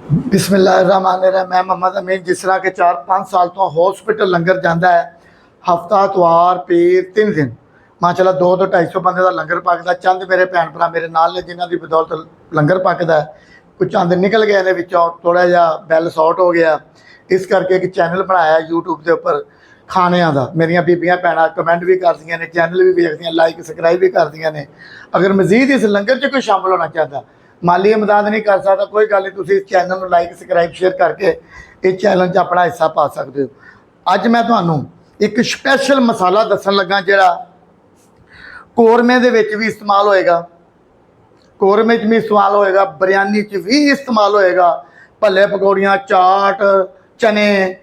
बिस्मिल्लाहिर्रहमानिर्रहीम। मैं मोहम्मद अमीन। जिस तरह के 4-5 साल तो हॉस्पिटल लंगर जाता है, हफ्ता इतवार पीर 3 दिन माशाल्लाह 200-250 बंदे का लंगर पकता। चंद मेरे भैन भरा मेरे नाल ने जिन्हों की बदौलत लंगर पकता है। कुछ चंद निकल गए ने विचों, थोड़ा जहा बैल शॉर्ट हो गया। इस करके एक चैनल बनाया यूट्यूब के उपर खाणियां का। मेरिया बीबियां भैन कमेंट भी करदियां ने, चैनल भी वेखदियां, लाइक सबसक्राइब भी करदियां ने। अगर मजीद इस लंगर च कोई शामिल होना चाहता, माली इमदाद नहीं कर सकता, कोई गल नहीं, तुम इस चैनल को लाइक सबसक्राइब शेयर करके इस चैनल च अपना हिस्सा पा सकते हो। अज मैं तुहानूं एक स्पैशल मसाला दसन लगा जिहड़ा कौरमे दे विच भी इस्तेमाल होएगा, कौरमे च भी इस्तेमाल होएगा, बिरयानी च भी इस्तेमाल होएगा, भले पकौड़ियाँ, चाट, चने,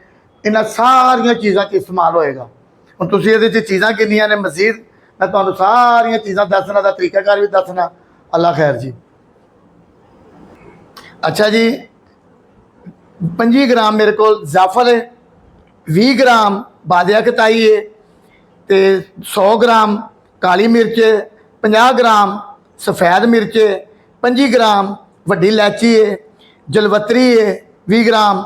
इन्हां सारिया चीज़ों च इस्तेमाल होएगा। हुण तुसीं इहदे च चीज़ां किन्नियां ने मजीद मैं तुहानूं सारिया चीज़ां दसना दा तरीकाकार भी दसना। अल्लाह खैर जी। अच्छा जी, 25 ग्राम मेरे को जाफल है, 20 ग्राम बादिया कताई है, तो 100 ग्राम काली मिर्च है, 50 ग्राम सफ़ैद मिर्च है, 25 ग्राम वड्डी इलायची है, जलवतरी है, 20 ग्राम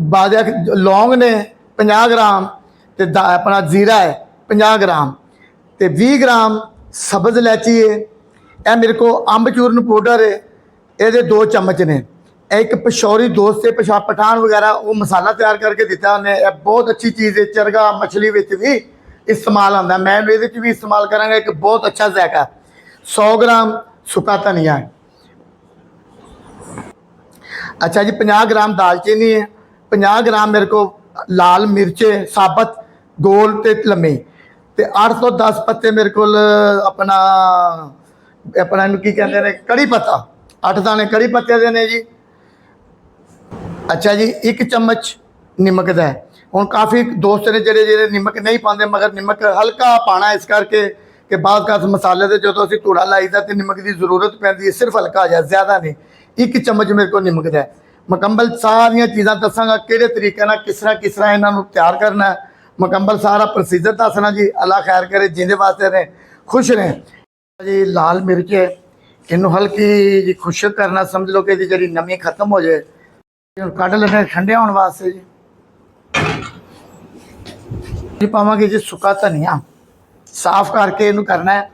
बादिया लौंग ने, 50 ग्राम तो अपना जीरा है 50 ग्राम, तो 20 ग्राम सब्ज़ इलायची है। यह मेरे को अंब चूरन पाउडर है, ये 2 चम्मच ने। एक पिशौरी दोस्त से पेशाब पठान वगैरह वो मसाला तैयार करके दिता उन्हें। यह बहुत अच्छी चीज़ है, चरगा मछली में भी इस्तेमाल आता, मैं ये भी इस्तेमाल कराँगा, एक बहुत अच्छा जायका। 100 ग्राम सुका धनिया है। अच्छा जी, 50 ग्राम दालचीनी है, 50 ग्राम मेरे को लाल मिर्च है साबत गोल तो लम्मी, तो 8 तो 10 पत्ते मेरे को अपना अपना इनू की कहते हैं कड़ी पत्ता, 8 दाने कड़ी पत्ते के ने जी। अच्छा जी, 1 चम्मच नमक का है। हूँ काफ़ी दोस्त ने जोड़े नमक नहीं पाते, मगर नमक हल्का पाना इस करके कि बाद का मसाले से जो असी धूड़ा लाईदा तो नमक की जरूरत पैंती है, सिर्फ हल्का आ जाए, ज़्यादा नहीं। 1 चम्मच मेरे को नमक का है। मुकम्मल सारिया चीज़ा दसागा कि तरीके किस तरह इन्हों तैयार करना है, मुकम्मल सारा प्रोसीजर दसना जी। अल्लाह खैर करे, जिंदे वास्ते रहें, खुश रहें जी। लाल मिर्च है, इनू हल्की जी खुश्क करना, समझ लो कि जी नमी खत्म हो जाए। कढ़ लेने ठंडे होने वास्ते जी पावे जी सुका धनिया साफ करके इनू करना है,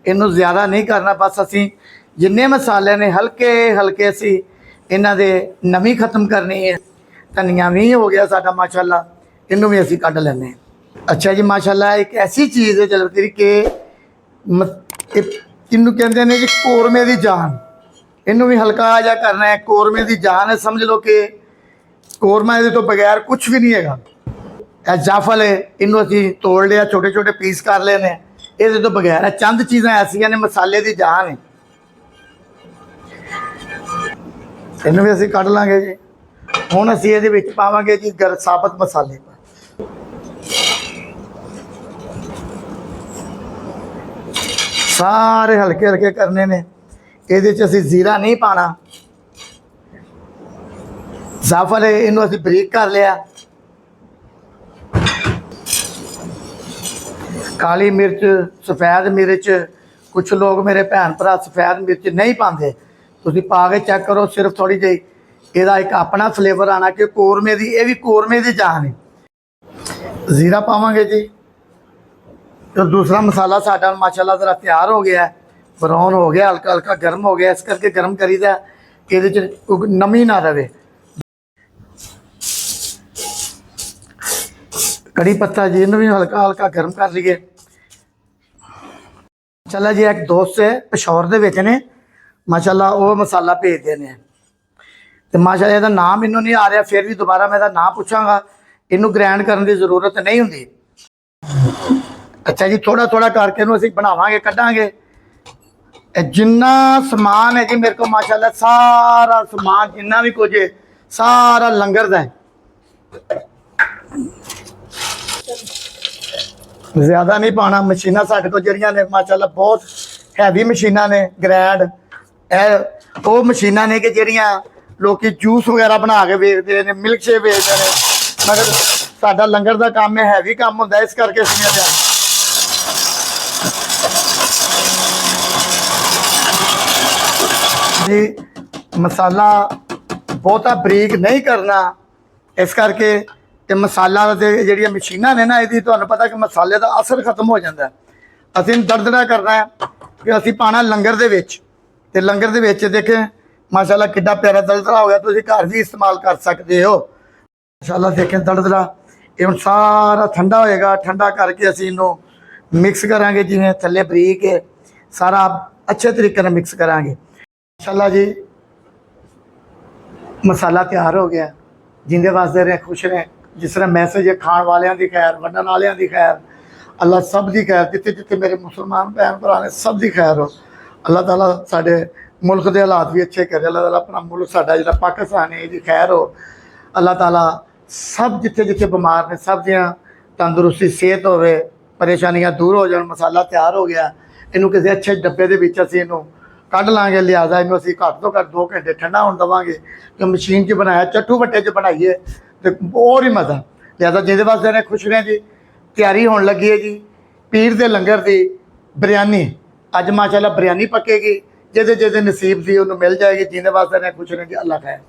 इनू ज़्यादा नहीं करना, बस असी जिन्ने मसाले ने हल्के हल्के असी इन्हां दे नमी खत्म करनी है। धनिया भी हो गया साडा माशाल्लाह, इनू भी असी कढ़ लेने। अच्छा जी, माशाल्लाह एक ऐसी चीज़ है जलवतरी के इनू कहते हैं जी कौरमे की जान, इनू भी हल्का जा करना है। कौरमे की जान है, समझ लो कि कौरमा ये तो बगैर कुछ भी नहीं है। जाफल है, इनू असी तोड़ लिया, छोटे छोटे पीस कर लेने, ये तो बगैर है। चंद चीज़ां ऐसिया ने मसाले की जान है, इनू भी असी कढ़ लाँगे जी। हुण असी ये पावांगे जी साबत मसाले, सारे हल्के हल्के करने ने। ये असी जीरा नहीं पाना, जाफल है, इनू असी बरीक कर लिया। काली मिर्च, सफ़ैद मिर्च, कुछ लोग मेरे भैन भरा सफ़ैद मिर्च नहीं पाते, तुसीं पा के चेक करो, सिर्फ थोड़ी जी यदा एक अपना फ्लेवर आना कि कौरमे की, ये भी कौरमे की जान है। जीरा पावांगे जी। तो दूसरा मसाला साडा माशाल्लाह जरा तैयार हो गया है, ब्राउन हो गया, हल्का हल्का गर्म हो गया, इस करके गर्म करीदा कि ये नमी ना रहे। कड़ी पत्ता जी, इन्हें भी हल्का हल्का गर्म कर लीए। चला जी, एक दोस्त से पेशौर दे विच ने माशाल्लाह वो मसाला भेज देने, तो माशाल्लाह इसका नाम इनू नहीं आ रहा, फिर भी दोबारा मैं इसका नाम पूछांगा। इनू ग्रैंड करने की जरूरत नहीं होंगी। अच्छा जी, थोड़ा थोड़ा करके इनू असीं बनावांगे, कढ़ांगे। जिन्ना समान है जी मेरे को माशाल्लाह, सारा समान जिन्ना भी कुछ है सारा लंगर का है, ज़्यादा नहीं पाना। मशीनां साढ़े को जड़ियां ने माशाल्लाह बहुत हैवी मशीनां ने, ग्रैंड वो मशीनां ने कि जड़ियां लोग जूस वगैरह बना के बेचते हैं, मिल्क शेक बेचते हैं, मगर साडा लंगर का काम है, हैवी काम होंदा, इस करके जी मसाला ਬਹੁਤਾ ਬਰੀਕ ਨਹੀਂ ਕਰਨਾ। ਇਸ ਕਰਕੇ ਤੇ ਮਸਾਲਾ ਤੇ ਜਿਹੜੀਆਂ ਮਸ਼ੀਨਾਂ ਨੇ ਨਾ, ਇਹਦੀ ਤੁਹਾਨੂੰ ਪਤਾ ਕਿ ਮਸਾਲੇ ਦਾ ਅਸਰ ਖਤਮ ਹੋ ਜਾਂਦਾ। ਅਸੀਂ ਦਰਦਰਾ ਕਰਨਾ ਹੈ ਕਿ ਅਸੀਂ ਪਾਣਾ ਲੰਗਰ ਦੇ ਵਿੱਚ, ਤੇ ਲੰਗਰ ਦੇ ਵਿੱਚ ਦੇਖੇ ਮਾਸ਼ਾਅੱਲਾ ਕਿੱਡਾ ਪਿਆਰਾ ਦਰਦਰਾ ਹੋ ਗਿਆ। ਤੁਸੀਂ ਘਰ ਵੀ ਇਸਤੇਮਾਲ ਕਰ ਸਕਦੇ ਹੋ। ਮਾਸ਼ਾਅੱਲਾ ਦੇਖੇ ਦਰਦਰਾ। ਇਹ ਹੁਣ ਸਾਰਾ ਠੰਡਾ ਹੋਏਗਾ। ਠੰਡਾ ਕਰਕੇ ਅਸੀਂ ਇਹਨੂੰ ਮਿਕਸ ਕਰਾਂਗੇ, ਜਿਵੇਂ ਥੱਲੇ ਬਰੀਕ ਹੈ ਸਾਰਾ ਅੱਛੇ ਤਰੀਕੇ ਨਾਲ ਮਿਕਸ ਕਰਾਂਗੇ। ਮਾਸ਼ਾਅੱਲਾ ਜੀ ਮਸਾਲਾ ਤਿਆਰ ਹੋ ਗਿਆ। ਜਿੰਦੇ ਵਾਸਤੇ ਰਹੇ ਖੁਸ਼ ਰਹੇ। ਜਿਸ ਤਰ੍ਹਾਂ ਮੈਸੇਜ ਹੈ ਖਾਣ ਵਾਲਿਆਂ ਦੀ ਖੈਰ, ਵੰਡਣ ਵਾਲਿਆਂ ਦੀ ਖੈਰ, ਅੱਲਾ ਸਭ ਦੀ ਖੈਰ, ਜਿੱਥੇ ਜਿੱਥੇ ਮੇਰੇ ਮੁਸਲਮਾਨ ਭੈਣ ਭਰਾ ਨੇ ਸਭ ਦੀ ਖੈਰ ਹੋ। ਅੱਲਾਹ ਤਾਲਾ ਸਾਡੇ ਮੁਲਕ ਦੇ ਹਾਲਾਤ ਵੀ ਅੱਛੇ ਕਰੇ। ਅੱਲਾਹ ਤਾਲਾ ਆਪਣਾ ਮੁਲਕ ਸਾਡਾ ਜਿਹੜਾ ਪਾਕਿਸਤਾਨ ਹੈ ਇਹਦੀ ਖੈਰ ਹੋ। ਅੱਲਾਹ ਤਾਲਾ ਸਭ ਜਿੱਥੇ ਜਿੱਥੇ ਬਿਮਾਰ ਨੇ ਸਭ ਦੀਆਂ ਤੰਦਰੁਸਤੀ ਸਿਹਤ ਹੋਵੇ, ਪਰੇਸ਼ਾਨੀਆਂ ਦੂਰ ਹੋ ਜਾਣ। ਮਸਾਲਾ ਤਿਆਰ ਹੋ ਗਿਆ। ਇਹਨੂੰ ਕਿਸੇ ਅੱਛੇ ਡੱਬੇ ਦੇ ਵਿੱਚ ਅਸੀਂ ਇਹਨੂੰ ਕੱਢ ਲਾਂਗੇ। ਲਿਹਾਜ਼ਾ ਇਹਨੂੰ ਅਸੀਂ ਘੱਟ ਤੋਂ ਘੱਟ 2 ਘੰਟੇ ਠੰਡਾ ਹੋਣ ਦੇਵਾਂਗੇ। ਕਿ ਮਸ਼ੀਨ 'ਚ ਬਣਾਇਆ ਚੱਟੂ ਵੱਟੇ 'ਚ ਬਣਾਈਏ ਤੇ ਹੋਰ ਹੀ ਮਜ਼ਾ। ਲਿਹਾਜ਼ਾ ਜਿਹਦੇ ਵਾਸਤੇ ਨੇ ਖੁਸ਼ ਰਹੇ ਜੀ। ਤਿਆਰੀ ਹੋਣ ਲੱਗੀ ਹੈ ਜੀ ਪੀਰ ਦੇ ਲੰਗਰ ਦੀ ਬਿਰਿਆਨੀ। ਅੱਜ ਮਾਸ਼ਾਅੱਲਾ ਬਿਰਿਆਨੀ ਪੱਕੇਗੀ। ਜਿਹਦੇ ਜਿਹਦੇ ਨਸੀਬ ਦੀ ਉਹਨੂੰ ਮਿਲ ਜਾਏਗੀ। ਜਿਹਦੇ ਵਾਸਤੇ ਨੇ ਖੁਸ਼ ਰਹੇ ਜੀ। ਅੱਲਾ ਖੈਰ।